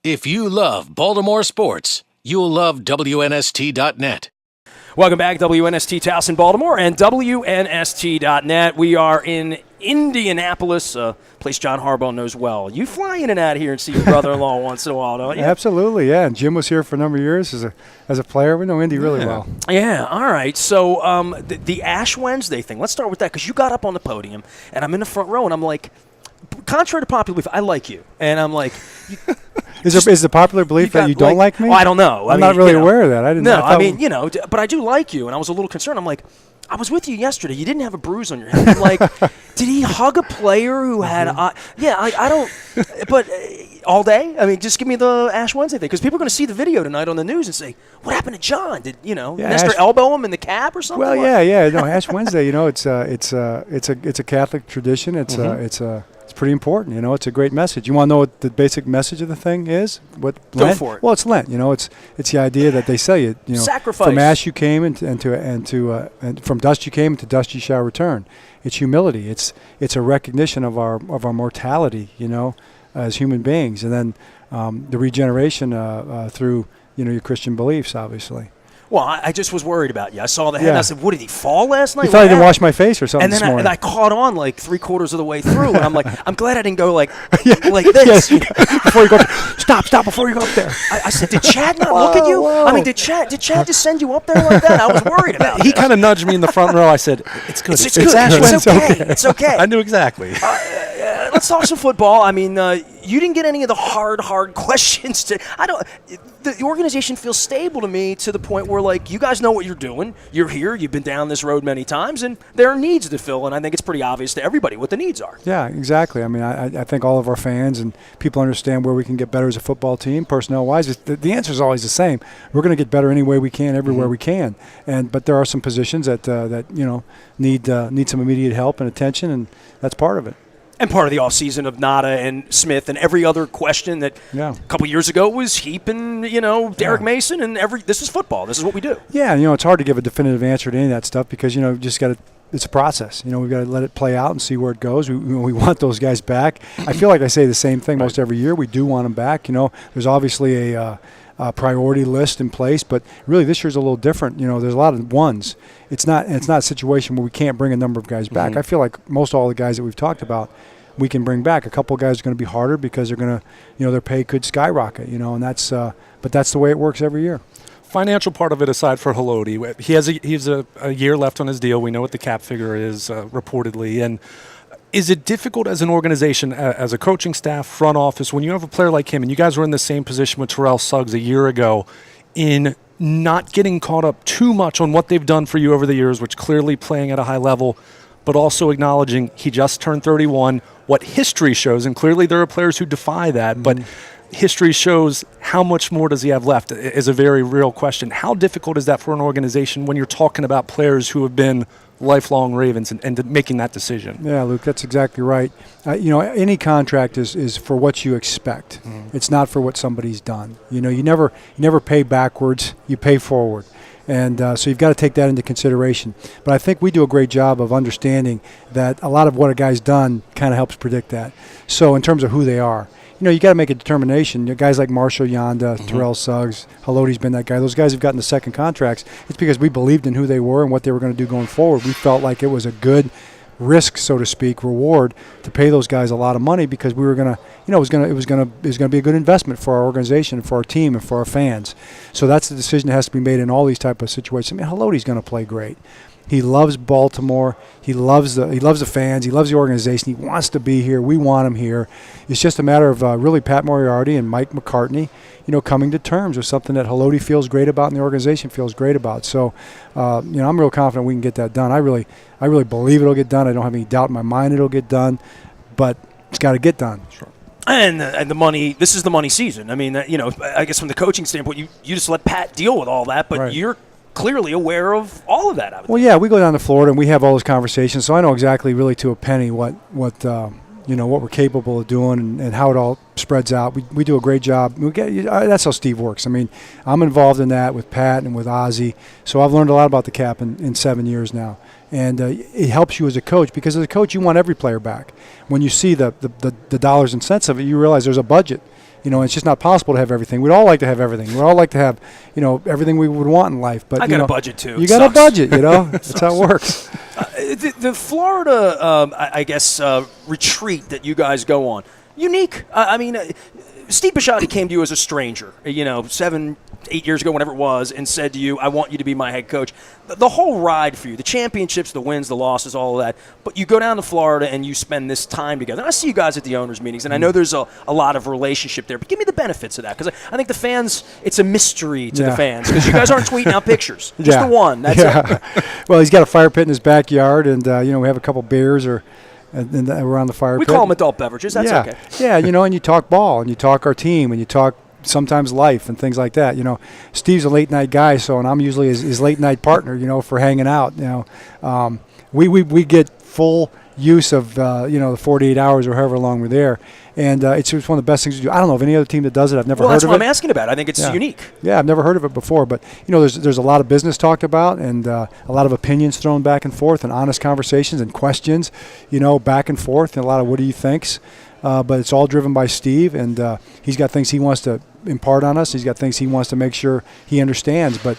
If you love Baltimore sports, you'll love WNST.net. Welcome back, WNST Towson, Baltimore, and WNST.net. We are in Indianapolis, a place John Harbaugh knows well. You fly in and out here and see your brother-in-law once in a while, don't you? Absolutely, yeah. And Jim was here for a number of years as a player. We know Indy really well. Yeah, all right. So the Ash Wednesday thing, let's start with that, because you got up on the podium, and I'm in the front row, and I'm like, contrary to popular belief, I like you. And I'm like... Is the popular belief that you don't like me? Well, I don't know. I'm not really aware of that. I didn't. No, I mean, but I do like you, and I was a little concerned. I'm like, I was with you yesterday. You didn't have a bruise on your head. I'm like, did he hug a player who had? I don't. But all day. I mean, just give me the Ash Wednesday thing, because people are going to see the video tonight on the news and say, "What happened to John? Did Nestor elbow him in the cab or something?" Well, yeah. No, Ash Wednesday. It's a Catholic tradition. It's pretty important. It's a great message. You want to know what the basic message of the thing is? What Go Lent? for it. Well, it's Lent. It's the idea that they say sacrifice. From ash you came, and from dust you came, and to dust you shall return. It's humility. It's a recognition of our mortality. As human beings, and then the regeneration through your Christian beliefs, obviously. Well, I just was worried about you. I saw the head, and I said, what, did he fall last night? You thought I didn't wash my face or something this morning. And I caught on like 3/4 of the way through, and I'm like, I'm glad I didn't go like this. Before you go, stop before you go up there. I said, did Chad not look at you? Whoa. I mean, did Chad just send you up there like that? I was worried about He kind of nudged me in the front row. I said, it's good. It's good. It's okay. I knew exactly. Let's talk some football. I mean, you didn't get any of the hard questions. The organization feels stable to me, to the point where, like, you guys know what you're doing. You're here. You've been down this road many times, and there are needs to fill, and I think it's pretty obvious to everybody what the needs are. Yeah, exactly. I mean, I think all of our fans and people understand where we can get better as a football team, personnel-wise. The answer is always the same. We're going to get better any way we can, everywhere we can. But there are some positions that need some immediate help and attention, and that's part of it. And part of the offseason of Ngata and Smith and every other question that a couple years ago was Heap and, Derek Mason, and this is football. This is what we do. Yeah, it's hard to give a definitive answer to any of that stuff, because, just got to – it's a process. We've got to let it play out and see where it goes. We want those guys back. I feel like I say the same thing most every year. We do want them back. There's obviously a priority list in place, but really this year's a little different. There's a lot of ones. It's not a situation where we can't bring a number of guys back. I feel like most all the guys that we've talked about, we can bring back. A couple of guys are going to be harder because they're going to, their pay could skyrocket, and that's, but that's the way it works every year. Financial part of it aside for Haloti, he has a year left on his deal. We know what the cap figure is reportedly, and is it difficult as an organization, as a coaching staff, front office, when you have a player like him, and you guys were in the same position with Terrell Suggs a year ago, in not getting caught up too much on what they've done for you over the years, which clearly playing at a high level, but also acknowledging he just turned 31, what history shows, and clearly there are players who defy that, but history shows how much more does he have left is a very real question. How difficult is that for an organization when you're talking about players who have been lifelong Ravens and making that decision? Yeah, Luke, that's exactly right. Any contract is for what you expect. It's not for what somebody's done. You never pay backwards, you pay forward. And so you've got to take that into consideration. But I think we do a great job of understanding that a lot of what a guy's done kind of helps predict that. So in terms of who they are, you got to make a determination. Guys like Marshall Yanda, Terrell Suggs, Haloti's been that guy. Those guys have gotten the second contracts. It's because we believed in who they were and what they were going to do going forward. We felt like it was a good risk, so to speak, reward to pay those guys a lot of money, because we were going to, it was going to be a good investment for our organization, for our team, and for our fans. So that's the decision that has to be made in all these type of situations. I mean, Haloti's going to play great. He loves Baltimore. He loves the fans. He loves the organization. He wants to be here. We want him here. It's just a matter of really Pat Moriarty and Mike McCartney, coming to terms with something that Haloti feels great about and the organization feels great about. So, I'm real confident we can get that done. I really believe it'll get done. I don't have any doubt in my mind it'll get done, but it's got to get done. Sure. And the money. This is the money season. I mean, I guess from the coaching standpoint, you just let Pat deal with all that, but you're clearly aware of all of that. Well, yeah, we go down to Florida and we have all those conversations, so I know exactly, really to a penny, what we're capable of doing and how it all spreads out. We do a great job. That's how Steve works. I mean, I'm involved in that with Pat and with Ozzie, so I've learned a lot about the cap in 7 years now. And it helps you as a coach, because as a coach, you want every player back. When you see the dollars and cents of it, you realize there's a budget. It's just not possible to have everything. We'd all like to have everything. We'd all like to have, everything we would want in life. But I got a budget too. You got a budget, That's how it works. The Florida, I guess, retreat that you guys go on, unique. Steve Bisciotti came to you as a stranger, 7, 8 years ago, whenever it was, and said to you, I want you to be my head coach. The whole ride for you, the championships, the wins, the losses, all of that, but you go down to Florida and you spend this time together. And I see you guys at the owners' meetings, and I know there's a lot of relationship there, but give me the benefits of that, because I think the fans, it's a mystery to the fans, because you guys aren't tweeting out pictures. Just the one. That's it. Well, he's got a fire pit in his backyard, and, we have a couple beers and around the fire pit. We call them adult beverages. That's okay. Yeah, and you talk ball, and you talk our team, and you talk sometimes life and things like that. Steve's a late night guy, and I'm usually his late night partner, for hanging out. We get full use of the 48 hours or however long we're there, and it's just one of the best things to do. I don't know of any other team that does it. I've never heard of it. Well, that's what I'm asking about. I think it's unique. Yeah, I've never heard of it before, but there's a lot of business talked about, and a lot of opinions thrown back and forth, and honest conversations and questions, back and forth, and a lot of what do you thinks. But it's all driven by Steve, and he's got things he wants to impart on us. He's got things he wants to make sure he understands. But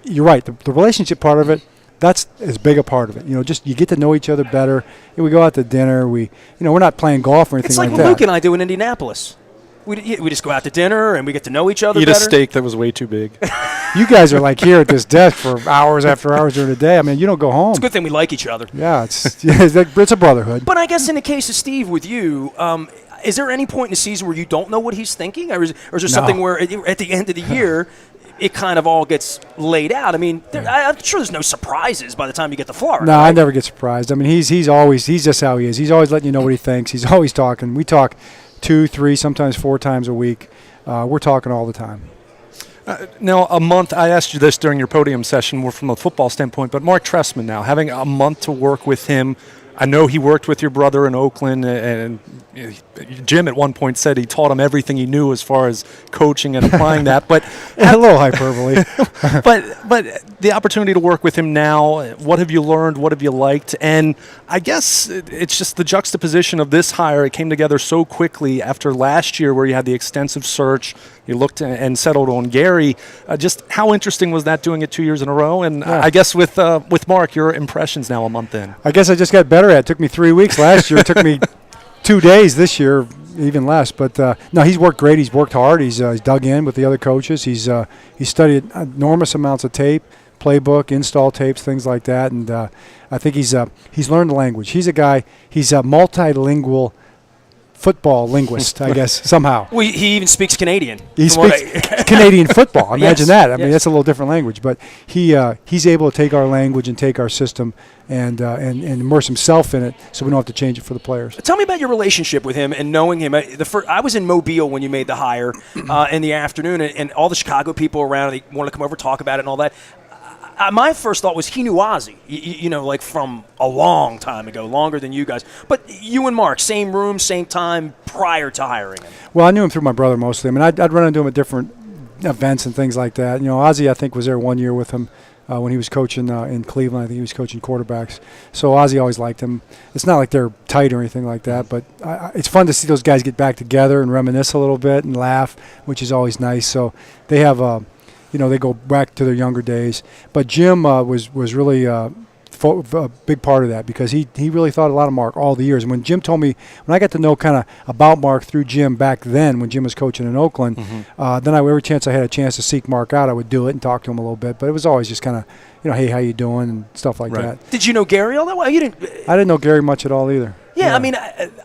you're right, the relationship part of it, that's as big a part of it. Just you get to know each other better. We go out to dinner. We're not playing golf or anything like that. It's like what Luke and I do in Indianapolis. We just go out to dinner and we get to know each other better. Eat a steak that was way too big. You guys are like here at this desk for hours after hours during the day. You don't go home. It's a good thing we like each other. Yeah, it's a brotherhood. But I guess in the case of Steve with you, is there any point in the season where you don't know what he's thinking? Or is there something where at the end of the year it kind of all gets laid out? I'm sure there's no surprises by the time you get to Florida. No, right? I never get surprised. He's just how he is. He's always letting you know what he thinks. He's always talking. We talk 2, 3, sometimes 4 times a week. We're talking all the time. Now, a month, I asked you this during your podium session, more from a football standpoint, but Mark Trestman now, having a month to work with him, I know he worked with your brother in Oakland, and Jim at one point said he taught him everything he knew as far as coaching and applying that. But a little hyperbole. but the opportunity to work with him now, what have you learned? What have you liked? And I guess it's just the juxtaposition of this hire. It came together so quickly after last year where you had the extensive search. You looked and settled on Gary. Just how interesting was that doing it 2 years in a row? And I guess with Mark, your impressions now a month in. I guess I just got better at it. It took me 3 weeks last year. It took me 2 days this year, even less. But no, he's worked great. He's worked hard. He's dug in with the other coaches. He's studied enormous amounts of tape, playbook, install tapes, things like that. And I think he's learned the language. He's a guy. He's a multilingual football linguist, I guess, somehow. Well, he even speaks Canadian. He speaks Canadian football. Imagine that. That's a little different language. But he's able to take our language and take our system and immerse himself in it, so we don't have to change it for the players. Tell me about your relationship with him and knowing him. I was in Mobile when you made the hire in the afternoon, and all the Chicago people around, they wanted to come over, talk about it and all that. My first thought was he knew Ozzie, like from a long time ago, longer than you guys. But you and Mark, same room, same time prior to hiring him. Well, I knew him through my brother mostly. I'd run into him at different events and things like that. Ozzie, I think, was there 1 year with him when he was coaching in Cleveland. I think he was coaching quarterbacks. So Ozzie always liked him. It's not like they're tight or anything like that, but it's fun to see those guys get back together and reminisce a little bit and laugh, which is always nice. So they have they go back to their younger days. But Jim was really a big part of that, because he really thought a lot of Mark all the years. And when Jim told me, when I got to know kind of about Mark through Jim back then, when Jim was coaching in Oakland, then every chance I had a chance to seek Mark out, I would do it and talk to him a little bit. But it was always just kind of, hey, how you doing, and stuff like that. Did you know Gary all that well? I didn't know Gary much at all either. Yeah.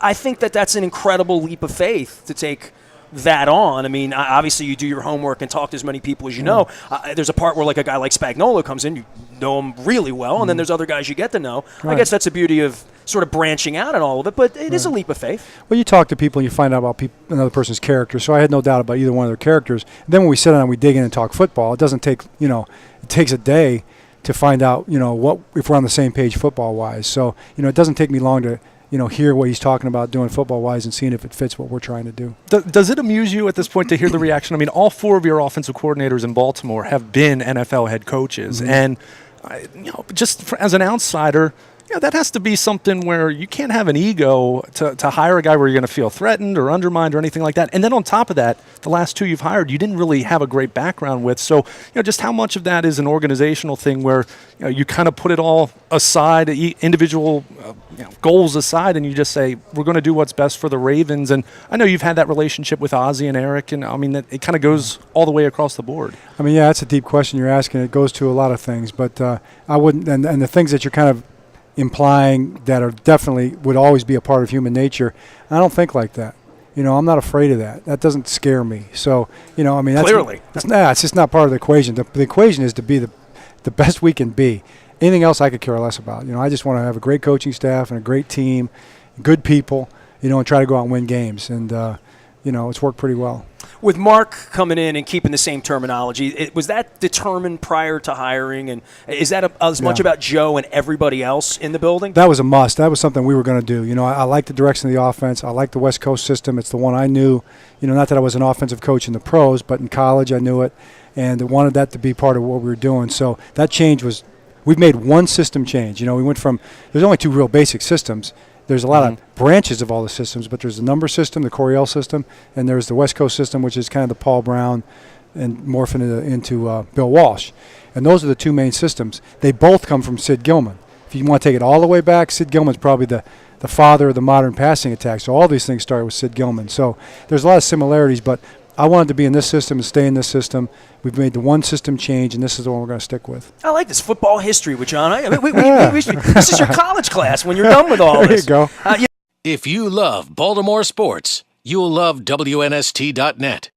I think that's an incredible leap of faith to take that on. Obviously you do your homework and talk to as many people as you know. There's a part where like a guy like Spagnuolo comes in, you know him really well, and then there's other guys you get to know. Right. I guess that's the beauty of sort of branching out and all of it, but it is a leap of faith. Well, you talk to people and you find out about another person's character, so I had no doubt about either one of their characters. And then when we sit down and we dig in and talk football, it doesn't take, it takes a day to find out, what if we're on the same page football-wise. So, it doesn't take me long to hear what he's talking about doing football-wise and seeing if it fits what we're trying to do. Does it amuse you at this point to hear the reaction? All 4 of your offensive coordinators in Baltimore have been NFL head coaches. And, just as an outsider, Yeah, that has to be something where you can't have an ego to hire a guy where you're going to feel threatened or undermined or anything like that. And then on top of that, the last two you've hired, you didn't really have a great background with. So, just how much of that is an organizational thing where you kind of put it all aside, individual goals aside, and you just say, we're going to do what's best for the Ravens. And I know you've had that relationship with Ozzie and Eric, and I mean, it kind of goes all the way across the board. I mean, yeah, that's a deep question you're asking. It goes to a lot of things, but I wouldn't, and the things that you're kind of implying that are definitely would always be a part of human nature, I don't think like that. I'm not afraid of that. That doesn't scare me. So, I mean, that's Clearly. It's just not part of the equation. The equation is to be the best we can be. Anything else I could care less about. I just want to have a great coaching staff and a great team, good people, and try to go out and win games. And, it's worked pretty well. With Mark coming in and keeping the same terminology, was that determined prior to hiring? And is that as much about Joe and everybody else in the building? That was a must. That was something we were going to do. I like the direction of the offense. I like the West Coast system. It's the one I knew. Not that I was an offensive coach in the pros, but in college I knew it. And I wanted that to be part of what we were doing. So that change was – we've made one system change. We went from – there's only two real basic systems. There's a lot of branches of all the systems, but there's the number system, the Coryell system, and there's the West Coast system, which is kind of the Paul Brown and morphing into Bill Walsh. And those are the two main systems. They both come from Sid Gilman. If you want to take it all the way back, Sid Gilman's probably the father of the modern passing attack. So all these things started with Sid Gilman. So there's a lot of similarities, but I wanted to be in this system and stay in this system. We've made the one system change, and this is the one we're going to stick with. I like this football history with John. This is your college class when you're done with all this. There you go. If you love Baltimore sports, you'll love WNST.net.